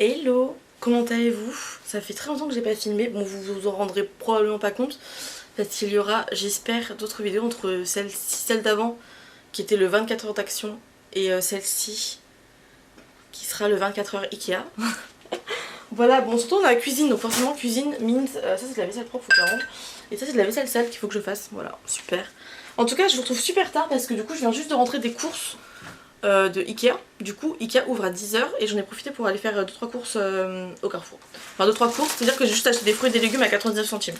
Hello, comment allez-vous? Ça fait très longtemps que j'ai pas filmé, bon vous vous en rendrez probablement pas compte parce qu'il y aura, j'espère, d'autres vidéos entre celle d'avant qui était le 24 heures d'action et celle-ci qui sera le 24 heures Ikea. Voilà, bon, on se retourne à la cuisine, donc forcément cuisine, mint, ça c'est de la vaisselle propre, faut que je la range. Et ça c'est de la vaisselle sale qu'il faut que je fasse, voilà, super. En tout cas je vous retrouve super tard parce que du coup je viens juste de rentrer des courses de Ikea. Du coup Ikea ouvre à 10 h et j'en ai profité pour aller faire 2-3 courses au Carrefour. Enfin 2-3 courses, c'est à dire que j'ai juste acheté des fruits et des légumes à 99 centimes.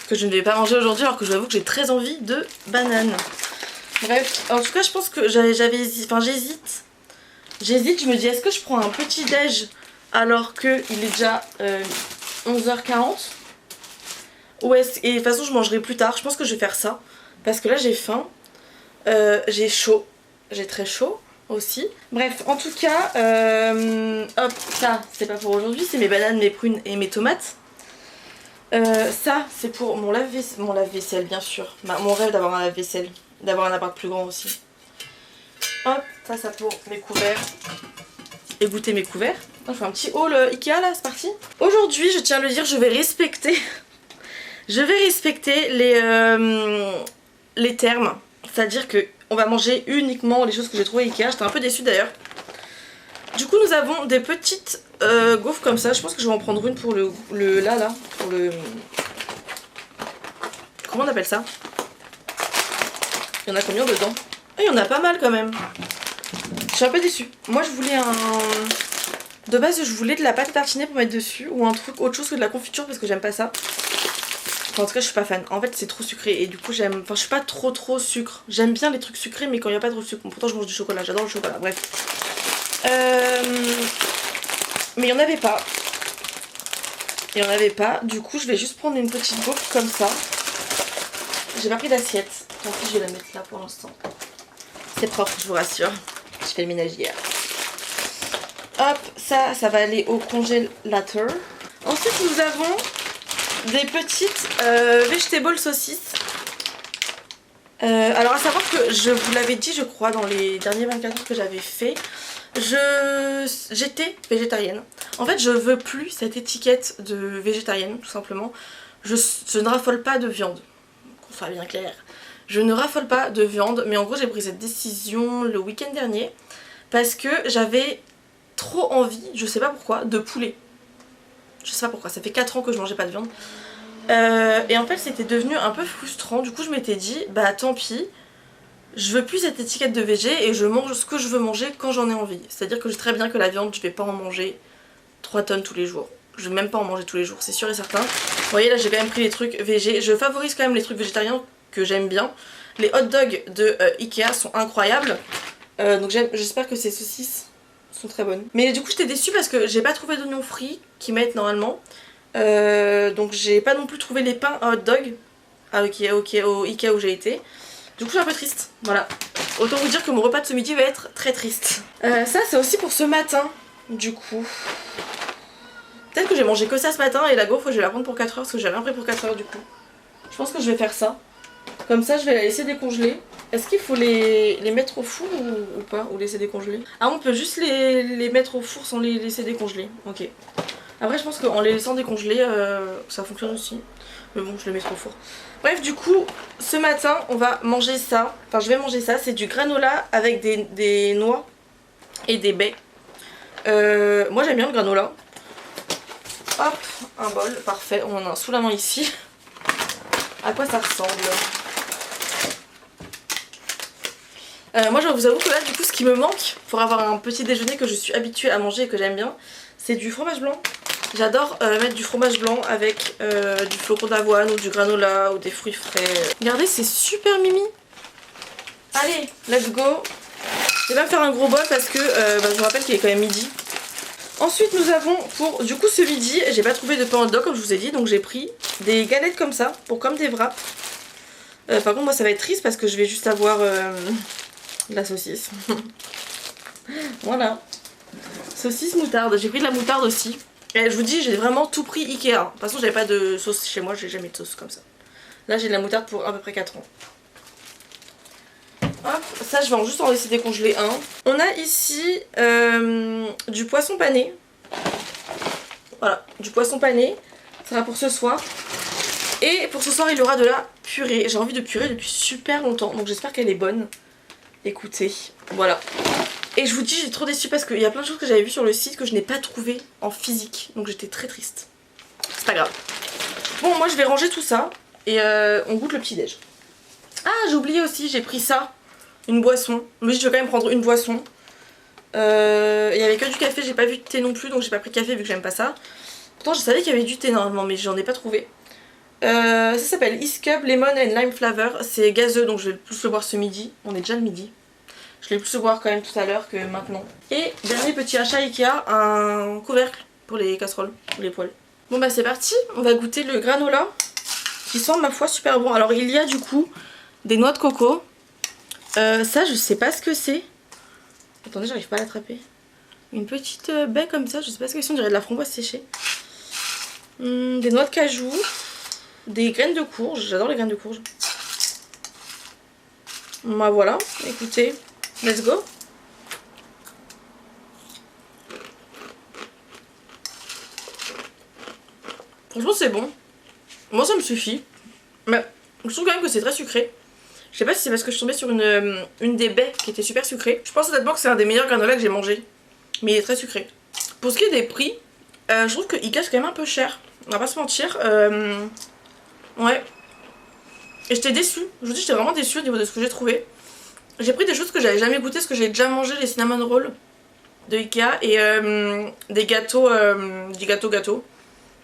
Que je ne vais pas manger aujourd'hui alors que je vous avoue que j'ai très envie de bananes. Bref, en tout cas je pense que j'hésite, je me dis est-ce que je prends un petit déj alors qu'il est déjà 11h40 ou est-ce... Et de toute façon je mangerai plus tard, je pense que je vais faire ça parce que là j'ai faim, j'ai chaud, j'ai très chaud aussi. Bref, en tout cas, hop, ça c'est pas pour aujourd'hui, c'est mes bananes, mes prunes et mes tomates. Ça c'est pour mon lave-vaisselle bien sûr, mon rêve d'avoir un lave-vaisselle, d'avoir un appart plus grand aussi. Hop, ça pour mes couverts, égoutter mes couverts. Je fais un petit haul Ikea là, c'est parti. Aujourd'hui, je tiens à le dire, je vais respecter les termes. C'est-à-dire que on va manger uniquement les choses que j'ai trouvées Ikea. J'étais un peu déçue d'ailleurs. Du coup, nous avons des petites gaufres comme ça. Je pense que je vais en prendre une pour le pour le... Comment on appelle ça? Il y en a combien dedans? Ah, il y en a pas mal quand même. Je suis un peu déçue. Moi, je voulais un... De base, je voulais de la pâte à tartiner pour mettre dessus ou un truc autre chose que de la confiture parce que j'aime pas ça. Enfin, en tout cas, je suis pas fan. En fait, c'est trop sucré et du coup, j'aime. Enfin, je suis pas trop sucre. J'aime bien les trucs sucrés, mais quand il n'y a pas trop de sucre. Bon, pourtant, je mange du chocolat. J'adore le chocolat. Bref. Mais il y en avait pas. Il y en avait pas. Du coup, je vais juste prendre une petite gaufre comme ça. J'ai pas pris d'assiette. Tant pis, je vais la mettre là pour l'instant. C'est propre, je vous rassure. Je fais le ménage hier. Hop, ça va aller au congélateur. Ensuite, nous avons des petites vegetable saucisses. Alors, à savoir que je vous l'avais dit, je crois, dans les derniers 24 heures que j'avais fait, j'étais végétarienne. En fait, je veux plus cette étiquette de végétarienne, tout simplement. Je ne raffole pas de viande, qu'on soit bien clair. Je ne raffole pas de viande, mais en gros, j'ai pris cette décision le week-end dernier parce que j'avais trop envie, je sais pas pourquoi, de poulet. Je sais pas pourquoi, ça fait 4 ans que je mangeais pas de viande. Et en fait c'était devenu un peu frustrant, du coup je m'étais dit bah tant pis, je veux plus cette étiquette de végé et je mange ce que je veux manger quand j'en ai envie. C'est à dire que je sais très bien que la viande je vais pas en manger 3 tonnes tous les jours. Je vais même pas en manger tous les jours, c'est sûr et certain. Vous voyez là j'ai quand même pris les trucs végé, je favorise quand même les trucs végétariens que j'aime bien. Les hot dogs de Ikea sont incroyables, donc j'espère que ces saucisses sont très bonnes. Mais du coup j'étais déçue parce que j'ai pas trouvé d'oignons frits qui mettent normalement. Donc j'ai pas non plus trouvé les pains à hot dog au Ikea où j'ai été. Du coup je suis un peu triste, voilà. Autant vous dire que mon repas de ce midi va être très triste. Ça c'est aussi pour ce matin, du coup. Peut-être que j'ai mangé que ça ce matin et la gaufre je vais la prendre pour 4 heures parce que j'ai rien pris pour 4 heures du coup. Je pense que je vais faire ça. Comme ça je vais la laisser décongeler. Est-ce qu'il faut les mettre au four ou pas? Ou laisser décongeler? Ah on peut juste les mettre au four sans les laisser décongeler. Ok. Après je pense qu'en les laissant décongeler ça fonctionne aussi. Mais bon je le mettrai au four. Bref du coup ce matin on va manger ça. Enfin je vais manger ça. C'est du granola avec des noix et des baies. Moi j'aime bien le granola. Hop, un bol, parfait. On en a un sous la main ici. À quoi ça ressemble? Moi je vous avoue que là du coup ce qui me manque pour avoir un petit déjeuner que je suis habituée à manger et que j'aime bien, c'est du fromage blanc. J'adore mettre du fromage blanc avec du flocon d'avoine ou du granola ou des fruits frais. Regardez c'est super mimi. Allez let's go. Je vais même faire un gros bol parce que je vous rappelle qu'il est quand même midi. Ensuite nous avons pour du coup ce midi, j'ai pas trouvé de pain hot dog comme je vous ai dit, donc j'ai pris des galettes comme ça pour comme des wraps. Par contre moi ça va être triste parce que je vais juste avoir de la saucisse. Voilà. Saucisse moutarde, j'ai pris de la moutarde aussi. Et je vous dis j'ai vraiment tout pris Ikea. De toute façon j'avais pas de sauce chez moi, j'ai jamais de sauce comme ça. Là j'ai de la moutarde pour à peu près 4 ans. Hop, ça je vais juste en laisser décongeler un. On a ici du poisson pané. Voilà, du poisson pané. Ça sera pour ce soir. Et pour ce soir, il y aura de la purée. J'ai envie de purée depuis super longtemps, donc j'espère qu'elle est bonne. Écoutez, voilà. Et je vous dis, j'ai trop déçu parce qu'il y a plein de choses que j'avais vues sur le site que je n'ai pas trouvées en physique. Donc j'étais très triste. C'est pas grave. Bon, moi je vais ranger tout ça et on goûte le petit-déj. Ah, j'ai oublié aussi, j'ai pris ça. Une boisson. Mais je vais quand même prendre une boisson. Il y avait que du café, j'ai pas vu de thé non plus, donc j'ai pas pris de café vu que j'aime pas ça. Pourtant je savais qu'il y avait du thé normalement, mais j'en ai pas trouvé. Ça s'appelle Ice-Cub Lemon and Lime Flavor. C'est gazeux, donc je vais plus le boire ce midi. On est déjà le midi. Je vais plus le boire quand même tout à l'heure que maintenant. Et dernier petit achat Ikea, un couvercle pour les casseroles, pour les poêles. Bon bah c'est parti, on va goûter le granola qui sent ma foi super bon. Alors il y a du coup des noix de coco. Ça je sais pas ce que c'est. Attendez, j'arrive pas à l'attraper. Une petite baie comme ça, je sais pas ce que c'est, on dirait de la framboise séchée. Des noix de cajou. Des graines de courge, j'adore les graines de courge. Bah voilà, écoutez, let's go. Franchement c'est bon. Moi ça me suffit. Mais je trouve quand même que c'est très sucré. Je sais pas si c'est parce que je suis tombée sur une des baies qui était super sucrée. Je pense honnêtement que c'est un des meilleurs granola que j'ai mangé. Mais il est très sucré. Pour ce qui est des prix, je trouve que Ikea c'est quand même un peu cher. On va pas se mentir. Ouais. Et j'étais déçue. Je vous dis, j'étais vraiment déçue au niveau de ce que j'ai trouvé. J'ai pris des choses que j'avais jamais goûté parce que j'ai déjà mangé les cinnamon rolls de Ikea et des gâteaux, gâteaux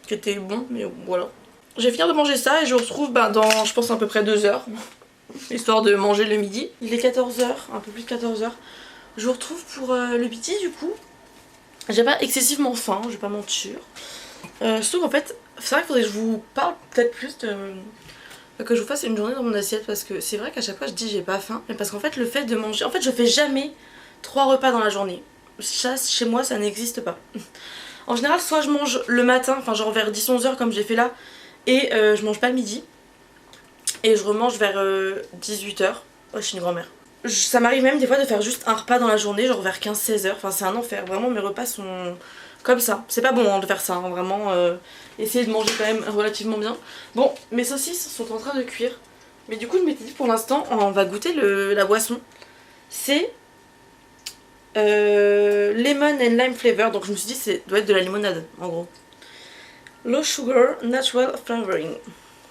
qui étaient bons, mais voilà. Je vais finir de manger ça et je vous retrouve dans, je pense, à peu près 2 heures. Histoire de manger le midi. Il est 14 h, un peu plus de 14 h. Je vous retrouve pour le midi du coup. J'ai pas excessivement faim, je vais pas mentir. Surtout qu'en fait, c'est vrai qu'il faudrait que je vous parle peut-être plus de... que je vous fasse une journée dans mon assiette parce que c'est vrai qu'à chaque fois je dis j'ai pas faim. Mais parce qu'en fait le fait de manger... En fait je fais jamais 3 repas dans la journée. Ça, chez moi ça n'existe pas. En général soit je mange le matin, enfin genre vers 10-11 h comme j'ai fait là. Et je mange pas le midi. Et je remange vers 18 h. Oh, je suis une grand-mère. Ça m'arrive même des fois de faire juste un repas dans la journée, genre vers 15-16 h. Enfin c'est un enfer, vraiment mes repas sont comme ça. C'est pas bon hein, de faire ça, hein. Vraiment essayer de manger quand même relativement bien. Bon, mes saucisses sont en train de cuire. Mais du coup je m'étais dit pour l'instant on va goûter la boisson. C'est Lemon and Lime Flavor, donc je me suis dit ça doit être de la limonade en gros. Low Sugar Natural Flavoring.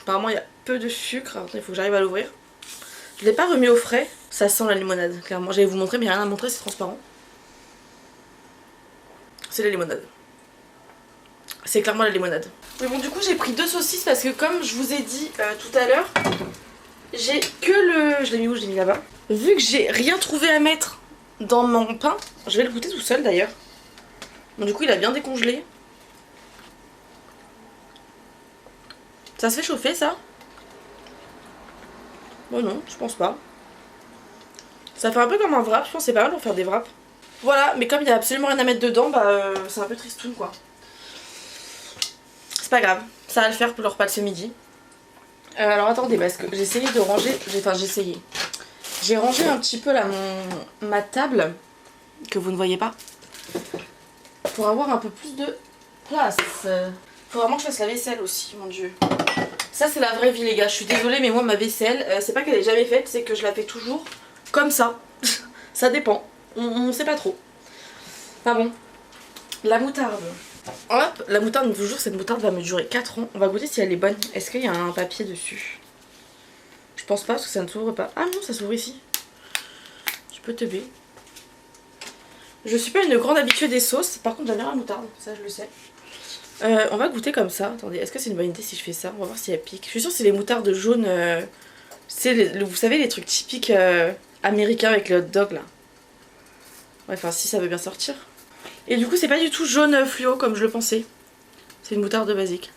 Apparemment il y a peu de sucre, alors, il faut que j'arrive à l'ouvrir. Je l'ai pas remis au frais, ça sent la limonade, clairement. J'allais vous montrer mais il n'y a rien à montrer, c'est transparent. C'est la limonade. C'est clairement la limonade. Mais bon du coup j'ai pris 2 saucisses parce que comme je vous ai dit tout à l'heure, j'ai que le... Je l'ai mis où? Je l'ai mis là-bas. Vu que j'ai rien trouvé à mettre dans mon pain, je vais le goûter tout seul d'ailleurs. Bon du coup il a bien décongelé. Ça se fait chauffer ça? Bon non, je pense pas. Ça fait un peu comme un wrap, je pense que c'est pas mal pour faire des wraps. Voilà, mais comme il y a absolument rien à mettre dedans, c'est un peu tristoun quoi. C'est pas grave, ça va le faire pour le repas de ce midi. Alors attendez, parce que j'ai essayé de ranger, j'ai rangé un petit peu là ma table, que vous ne voyez pas, pour avoir un peu plus de place. Faut vraiment que je fasse la vaisselle aussi, mon dieu. Ça c'est la vraie vie les gars, je suis désolée mais moi ma vaisselle, c'est pas qu'elle est jamais faite, c'est que je la fais toujours comme ça. Ça dépend, on sait pas trop. Ah bon, la moutarde. Hop, la moutarde, je vous jure, cette moutarde va me durer 4 ans. On va goûter si elle est bonne. Est-ce qu'il y a un papier dessus? Je pense pas parce que ça ne s'ouvre pas. Ah non, ça s'ouvre ici. Tu peux te baie. Je suis pas une grande habituée des sauces. Par contre, j'aime bien la moutarde, ça je le sais. On va goûter comme ça. Attendez, est-ce que c'est une bonne idée si je fais ça? On va voir si elle pique. Je suis sûre que c'est les moutardes jaunes. Vous savez, les trucs typiques américains avec le hot dog là. Ouais, enfin, si ça veut bien sortir. Et du coup c'est pas du tout jaune fluo comme je le pensais. C'est une moutarde basique.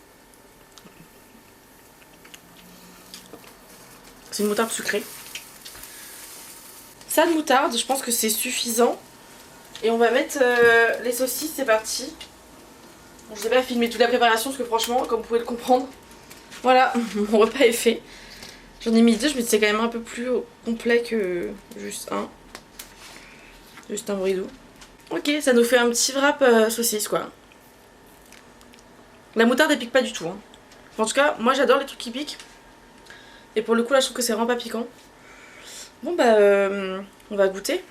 C'est une moutarde sucrée. Ça de moutarde, je pense que c'est suffisant. Et on va mettre les saucisses, c'est parti. Bon, je sais pas filmer toute la préparation parce que franchement, comme vous pouvez le comprendre, voilà, mon repas est fait. J'en ai mis 2, je me dis c'est quand même un peu plus complet que juste un. Juste un bridou. Ok, ça nous fait un petit wrap saucisse quoi. La moutarde elle pique pas du tout hein. En tout cas moi j'adore les trucs qui piquent. Et pour le coup là je trouve que c'est vraiment pas piquant. Bon bah on va goûter.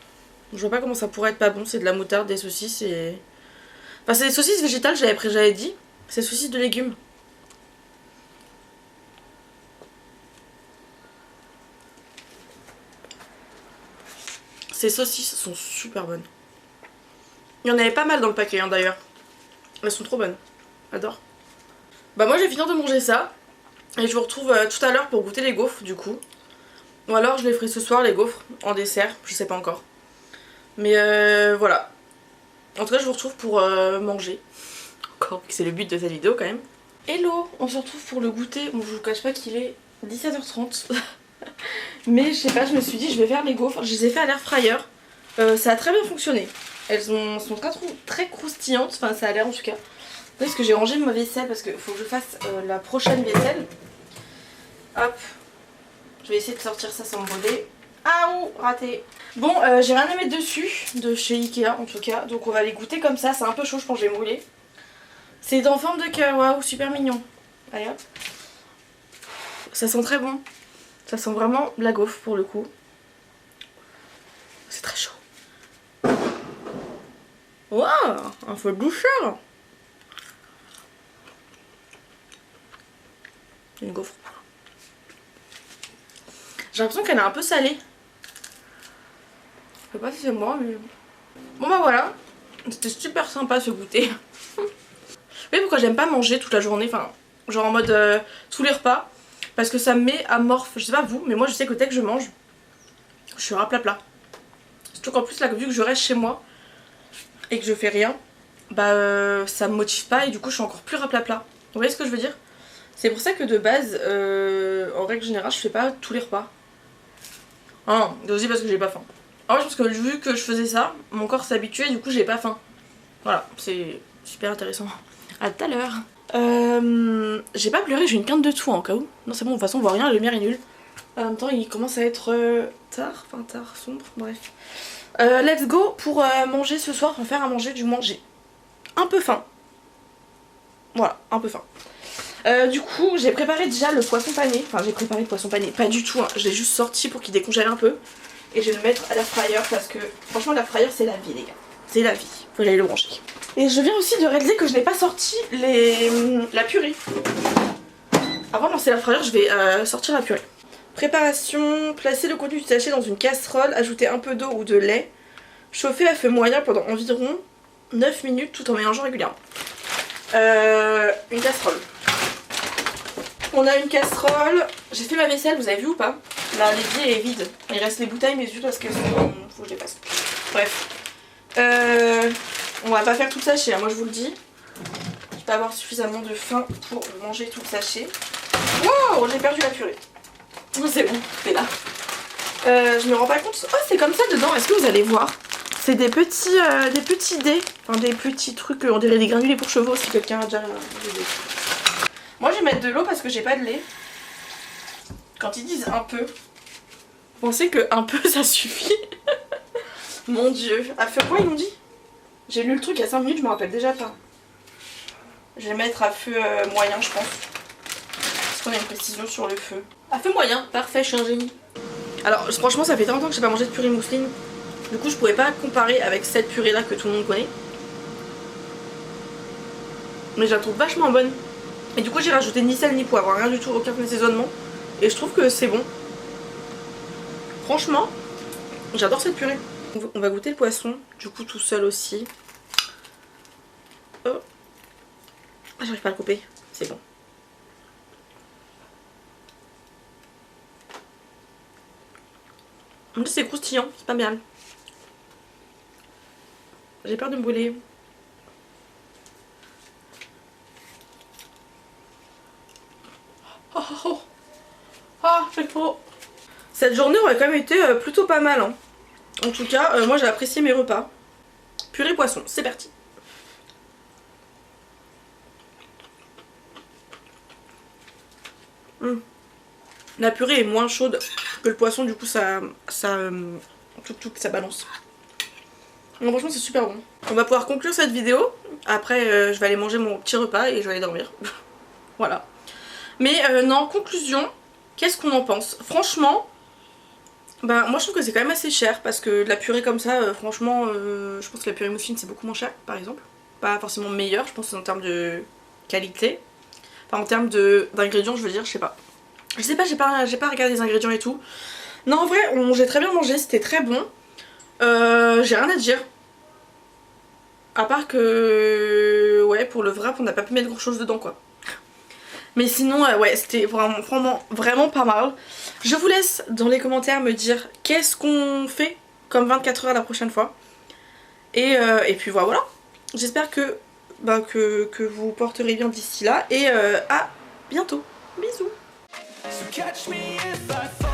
Je vois pas comment ça pourrait être pas bon, c'est de la moutarde, des saucisses et... Enfin c'est des saucisses végétales, j'avais dit. C'est des saucisses de légumes. Ces saucisses sont super bonnes. Il y en avait pas mal dans le paquet hein, d'ailleurs. Elles sont trop bonnes. J'adore. Bah moi je vais finir de manger ça. Et je vous retrouve tout à l'heure pour goûter les gaufres du coup. Ou alors je les ferai ce soir les gaufres en dessert, je sais pas encore. Mais voilà. En tout cas je vous retrouve pour manger. Encore, c'est le but de cette vidéo quand même. Hello, on se retrouve pour le goûter. Bon je vous cache pas qu'il est 17h30. Mais je sais pas, je me suis dit je vais faire les gaufres. Je les ai fait à l'air fryer. Ça a très bien fonctionné. Elles sont très croustillantes, enfin ça a l'air en tout cas. Parce que j'ai rangé ma vaisselle parce qu'il faut que je fasse la prochaine vaisselle. Hop. Je vais essayer de sortir ça sans me brûler. Ah ouh, raté. Bon, j'ai rien à mettre dessus, de chez Ikea en tout cas. Donc on va les goûter comme ça, c'est un peu chaud, je pense que je vais me brûler. C'est en forme de cœur, waouh, super mignon. Allez hop. Ça sent très bon. Ça sent vraiment la gaufre pour le coup. C'est très chaud. Waouh, un feu de doucheur. Une gaufre. J'ai l'impression qu'elle est un peu salée. Je sais pas si c'est moi mais... Bon bah voilà. C'était super sympa ce goûter. Vous voyez pourquoi j'aime pas manger toute la journée, enfin genre en mode tous les repas. Parce que ça me met amorphe, je sais pas vous, mais moi je sais que dès que je mange, je suis raplapla. Surtout qu'en plus là vu que je reste chez moi et que je fais rien, bah ça me motive pas et du coup je suis encore plus raplapla. Vous voyez ce que je veux dire? C'est pour ça que de base, en règle générale, je fais pas tous les repas. Ah non, aussi parce que j'ai pas faim. Ah ouais, parce que vu que je faisais ça, mon corps s'est habitué et du coup j'ai pas faim. Voilà, c'est super intéressant. À tout à l'heure. J'ai pas pleuré, j'ai une quinte de tout en cas où. Non c'est bon, de toute façon on voit rien, la lumière est nulle. En même temps il commence à être tard, enfin tard, sombre, bref. Let's go pour manger ce soir, enfin faire à manger, du moins j'ai un peu faim. Voilà, un peu faim. Du coup j'ai préparé déjà le poisson pané. Enfin j'ai préparé le poisson pané, pas du tout hein. Je l'ai juste sorti pour qu'il décongèle un peu. Et je vais le mettre à l'air fryer parce que franchement l'air fryer c'est la vie les gars. C'est la vie, faut aller le brancher. Et je viens aussi de réaliser que je n'ai pas sorti la purée. Avant de lancer l'air fryer je vais sortir la purée. Préparation, placer le contenu du sachet dans une casserole, ajouter un peu d'eau ou de lait. Chauffer à feu moyen pendant environ 9 minutes tout en mélangeant régulièrement. Une casserole. On a une casserole, j'ai fait ma vaisselle, vous avez vu ou pas? Là l'évier est vide, il reste les bouteilles mais juste parce que faut que je les passe. Bref, on va pas faire tout le sachet, hein, moi je vous le dis. Je vais pas avoir suffisamment de faim pour manger tout le sachet. Wow, j'ai perdu la purée. Oh, c'est bon, c'est là. Je me rends pas compte. Oh, c'est comme ça dedans, est-ce que vous allez voir? C'est des petits dés, enfin des petits trucs, on dirait des granulés pour chevaux si quelqu'un a déjà des dés. Moi je vais mettre de l'eau parce que j'ai pas de lait. Quand ils disent un peu, pensez que un peu ça suffit. Mon dieu. À feu quoi ils m'ont dit? J'ai lu le truc il y a 5 minutes, je me rappelle déjà pas. Je vais mettre à feu moyen je pense. Parce qu'on a une précision sur le feu. À feu moyen, parfait, je suis un génie. Alors franchement ça fait longtemps que j'ai pas mangé de purée mousseline. Du coup je pourrais pas comparer avec cette purée là que tout le monde connaît. Mais je la trouve vachement bonne. Et du coup j'ai rajouté ni sel ni poivre, rien du tout, aucun assaisonnement. Et je trouve que c'est bon. Franchement, j'adore cette purée. On va goûter le poisson, du coup tout seul aussi. Oh. Ah, j'arrive pas à le couper, c'est bon. En plus c'est croustillant, c'est pas mal. J'ai peur de me brûler. Oh, oh, oh. Ah, c'est trop. Cette journée aurait quand même été plutôt pas mal. Hein. En tout cas, moi j'ai apprécié mes repas. Purée poisson, c'est parti. La purée est moins chaude que le poisson, du coup ça balance. Donc, franchement c'est super bon. On va pouvoir conclure cette vidéo. Après je vais aller manger mon petit repas et je vais aller dormir. Voilà. Mais non, conclusion, qu'est-ce qu'on en pense? Franchement, bah moi je trouve que c'est quand même assez cher parce que de la purée comme ça, franchement, je pense que la purée muffin c'est beaucoup moins cher par exemple. Pas forcément meilleur, je pense en termes de qualité. Enfin en termes d'ingrédients je veux dire, je sais pas. Je sais pas, j'ai pas regardé les ingrédients et tout. Non en vrai, j'ai très bien mangé, c'était très bon. J'ai rien à dire. À part que, ouais, pour le wrap on n'a pas pu mettre grand chose dedans quoi. Mais sinon, ouais, c'était vraiment pas mal. Je vous laisse dans les commentaires me dire qu'est-ce qu'on fait comme 24 heures la prochaine fois. Et puis voilà. J'espère que vous porterez bien d'ici là. Et à bientôt. Bisous. So catch me if I